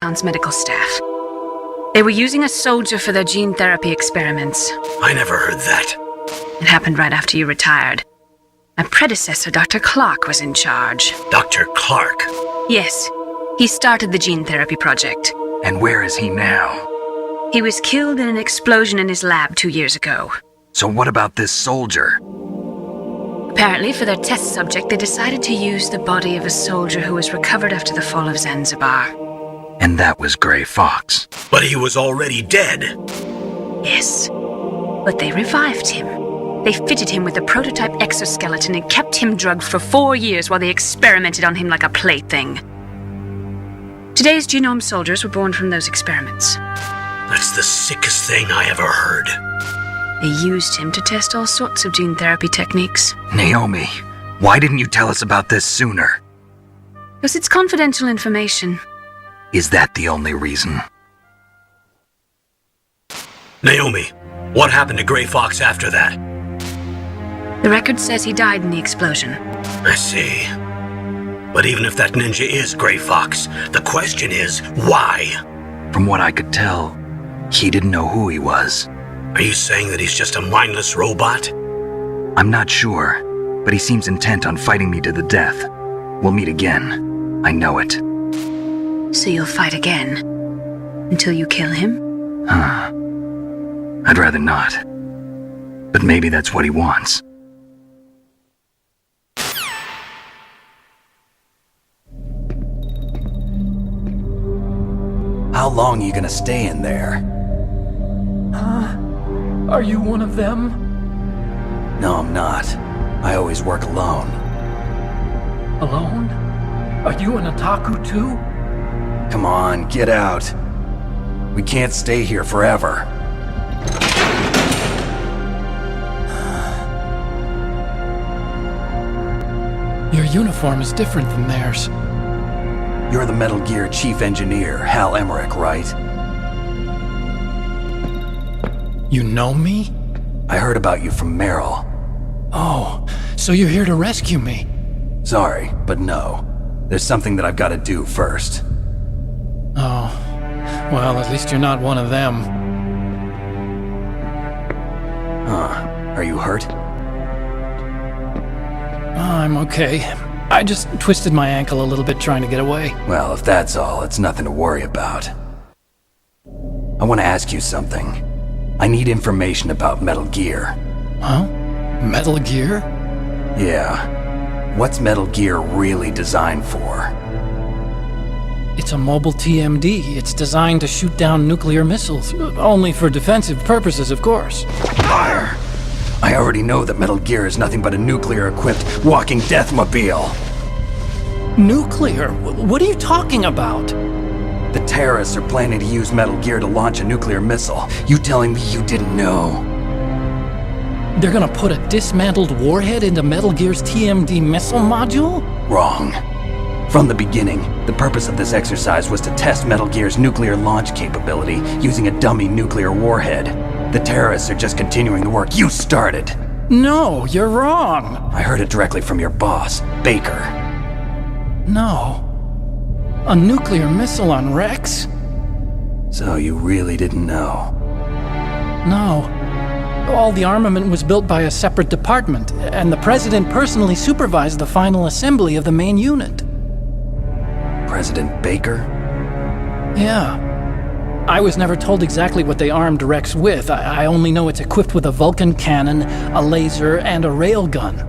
Compound's medical staff. They were using a soldier for their gene therapy experiments. I never heard that. It happened right after you retired. My predecessor, Dr. Clark, was in charge. Dr. Clark? Yes, he started the gene therapy project. And where is he now? He was killed in an explosion in his lab 2 years ago. So what about this soldier? Apparently, for their test subject, they decided to use the body of a soldier who was recovered after the fall of Zanzibar. And that was Gray Fox. But he was already dead. Yes, but they revived him. They fitted him with a prototype exoskeleton and kept him drugged for 4 years while they experimented on him like a plaything. Today's genome soldiers were born from those experiments. That's the sickest thing I ever heard. They used him to test all sorts of gene therapy techniques. Naomi, why didn't you tell us about this sooner? Because it's confidential information. Is that the only reason? Naomi, what happened to Gray Fox after that? The record says he died in the explosion. I see. But even if that ninja is Gray Fox, the question is, why? From what I could tell, he didn't know who he was. Are you saying that he's just a mindless robot? I'm not sure, but he seems intent on fighting me to the death. We'll meet again. I know it. So you'll fight again? Until you kill him? I'd rather not. But maybe that's what he wants. How long are you gonna stay in there? Are you one of them? No, I'm not. I always work alone. Alone? Are you an otaku too? Come on, get out. We can't stay here forever. Your uniform is different than theirs. You're the Metal Gear Chief Engineer, Hal Emmerich, right? You know me? I heard about you from Meryl. Oh, so you're here to rescue me? Sorry, but no. There's something that I've got to do first. Oh, well, at least you're not one of them. Are you hurt? I'm okay. I just twisted my ankle a little bit trying to get away. Well, if that's all, it's nothing to worry about. I want to ask you something. I need information about Metal Gear. Huh? Metal Gear? Yeah. What's Metal Gear really designed for? It's a mobile TMD. It's designed to shoot down nuclear missiles. Only for defensive purposes, of course. Fire! I already know that Metal Gear is nothing but a nuclear-equipped walking deathmobile. Nuclear? What are you talking about? The terrorists are planning to use Metal Gear to launch a nuclear missile. You telling me you didn't know? They're gonna put a dismantled warhead into Metal Gear's TMD missile module? Wrong. From the beginning, the purpose of this exercise was to test Metal Gear's nuclear launch capability using a dummy nuclear warhead. The terrorists are just continuing the work you started. No, you're wrong. I heard it directly from your boss, Baker. No. A nuclear missile on Rex? So you really didn't know? No. All the armament was built by a separate department, and the president personally supervised the final assembly of the main unit. President Baker? Yeah. I was never told exactly what they armed Rex with. I only know it's equipped with a Vulcan cannon, a laser, and a railgun.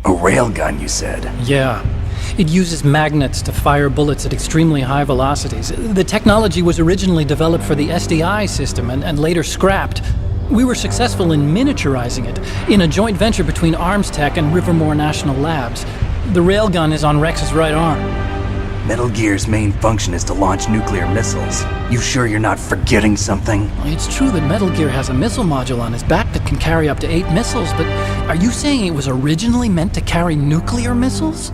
A railgun, you said? Yeah. It uses magnets to fire bullets at extremely high velocities. The technology was originally developed for the SDI system and later scrapped. We were successful in miniaturizing it, in a joint venture between Armstech and Rivermore National Labs. The railgun is on Rex's right arm. Metal Gear's main function is to launch nuclear missiles. You sure you're not forgetting something? It's true that Metal Gear has a missile module on his back that can carry up to 8 missiles, but are you saying it was originally meant to carry nuclear missiles?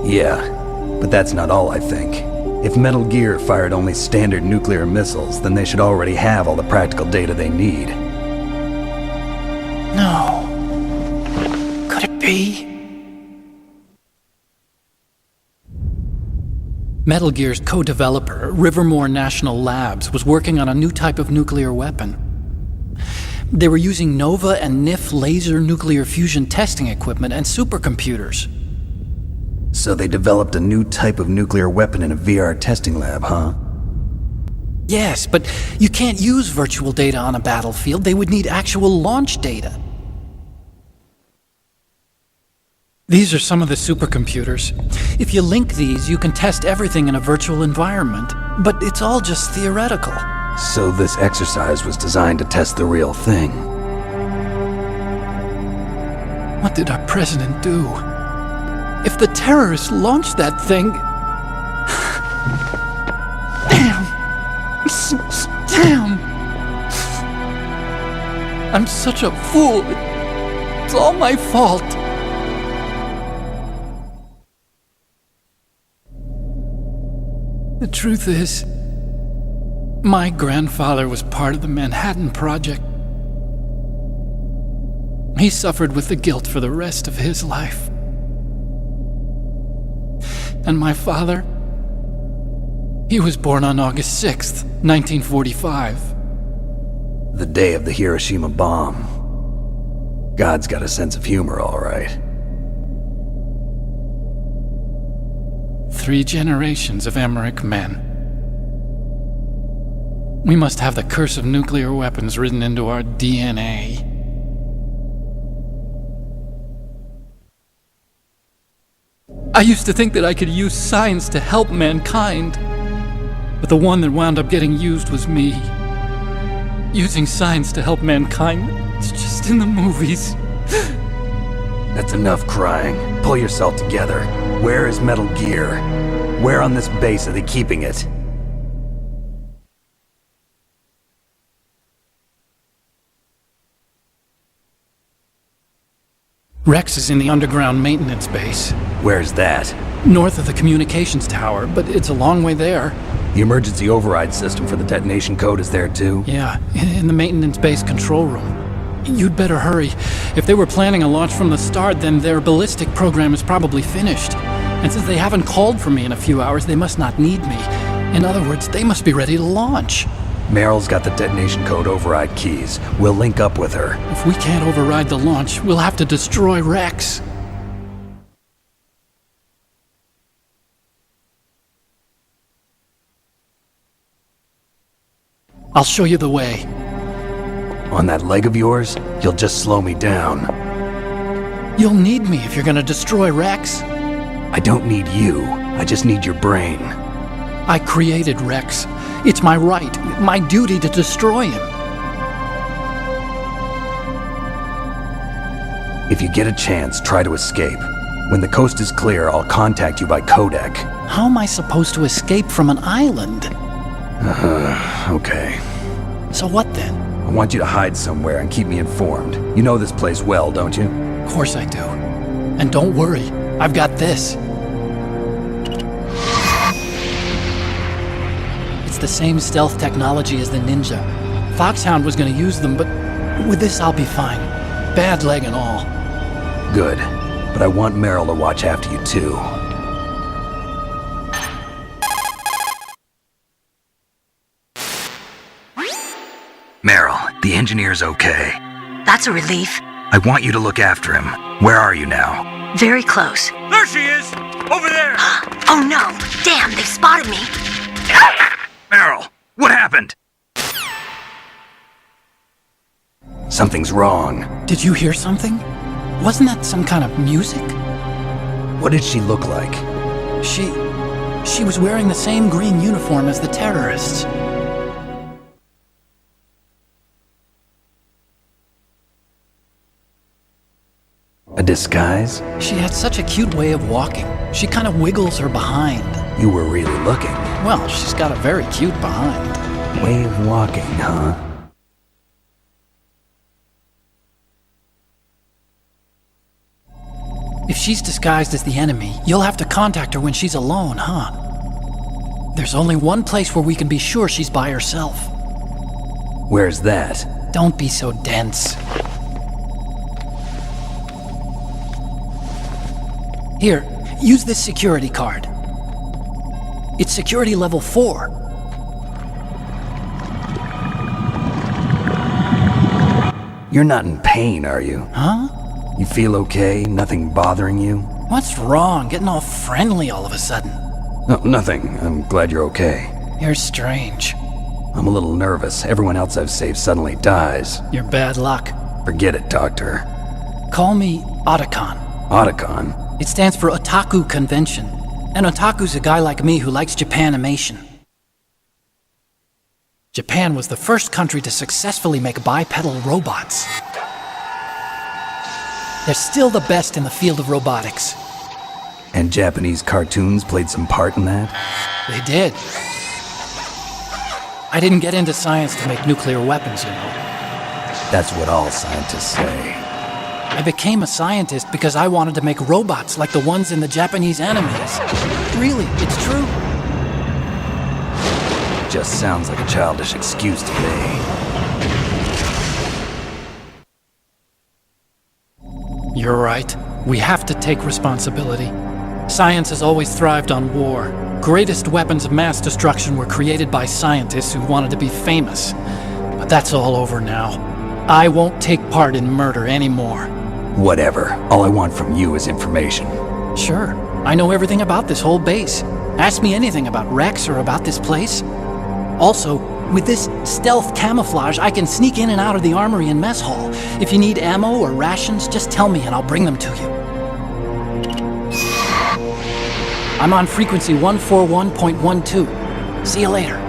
Yeah, but that's not all I think. If Metal Gear fired only standard nuclear missiles, then they should already have all the practical data they need. No. Could it be? Metal Gear's co-developer, Rivermore National Labs, was working on a new type of nuclear weapon. They were using NOVA and NIF laser nuclear fusion testing equipment and supercomputers. So they developed a new type of nuclear weapon in a VR testing lab, huh? Yes, but you can't use virtual data on a battlefield. They would need actual launch data. These are some of the supercomputers. If you link these, you can test everything in a virtual environment. But it's all just theoretical. So this exercise was designed to test the real thing. What did our president do? If the terrorists launched that thing... Damn! Damn! I'm such a fool. It's all my fault. The truth is, my grandfather was part of the Manhattan Project. He suffered with the guilt for the rest of his life. And my father, he was born on August 6th, 1945. The day of the Hiroshima bomb. God's got a sense of humor, all right. 3 generations of Emmerich men. We must have the curse of nuclear weapons written into our DNA. I used to think that I could use science to help mankind, but the one that wound up getting used was me. Using science to help mankind, it's just in the movies. That's enough crying. Pull yourself together. Where is Metal Gear? Where on this base are they keeping it? Rex is in the underground maintenance base, Where's that? north of the communications tower, but it's a long way there. The emergency override system for the detonation code is there too? Yeah, in the maintenance base control room. You'd better hurry. If they were planning a launch from the start, then their ballistic program is probably finished. And since they haven't called for me in a few hours, they must not need me. In other words, they must be ready to launch. Meryl's got the detonation code override keys. We'll link up with her. If we can't override the launch, we'll have to destroy Rex. I'll show you the way. On that leg of yours, you'll just slow me down. You'll need me if you're gonna destroy Rex. I don't need you. I just need your brain. I created Rex. It's my right, my duty to destroy him. If you get a chance, try to escape. When the coast is clear, I'll contact you by codec. How am I supposed to escape from an island? Okay. So what then? I want you to hide somewhere and keep me informed. You know this place well, don't you? Of course I do. And don't worry, I've got this. It's the same stealth technology as the Ninja. Foxhound was gonna use them, but with this I'll be fine. Bad leg and all. Good. But I want Meryl to watch after you too. Meryl, the engineer's okay. That's a relief. I want you to look after him. Where are you now? Very close. There she is! Over there! Oh no! Damn, they've spotted me. Meryl, what happened? Something's wrong. Did you hear something? Wasn't that some kind of music? What did she look like? She was wearing the same green uniform as the terrorists. A disguise? She had such a cute way of walking. She kind of wiggles her behind. You were really looking. Well, she's got a very cute behind. Way of walking, huh? If she's disguised as the enemy, you'll have to contact her when she's alone, huh? There's only one place where we can be sure she's by herself. Where's that? Don't be so dense. Here, use this security card. It's security level 4. You're not in pain, are you? Huh? You feel okay? Nothing bothering you? What's wrong? Getting all friendly all of a sudden. No, nothing. I'm glad you're okay. You're strange. I'm a little nervous. Everyone else I've saved suddenly dies. You're bad luck. Forget it, Doctor. Call me Otacon. Otacon? It stands for Otaku Convention. An otaku's a guy like me who likes Japanimation. Japan was the first country to successfully make bipedal robots. They're still the best in the field of robotics. And Japanese cartoons played some part in that? They did. I didn't get into science to make nuclear weapons, you know. That's what all scientists say. I became a scientist because I wanted to make robots like the ones in the Japanese animes. Really, it's true. Just sounds like a childish excuse to me. You're right. We have to take responsibility. Science has always thrived on war. Greatest weapons of mass destruction were created by scientists who wanted to be famous. But that's all over now. I won't take part in murder anymore. Whatever. All I want from you is information. Sure. I know everything about this whole base. Ask me anything about Rex or about this place. Also, with this stealth camouflage, I can sneak in and out of the armory and mess hall. If you need ammo or rations, just tell me and I'll bring them to you. I'm on frequency 141.12. See you later.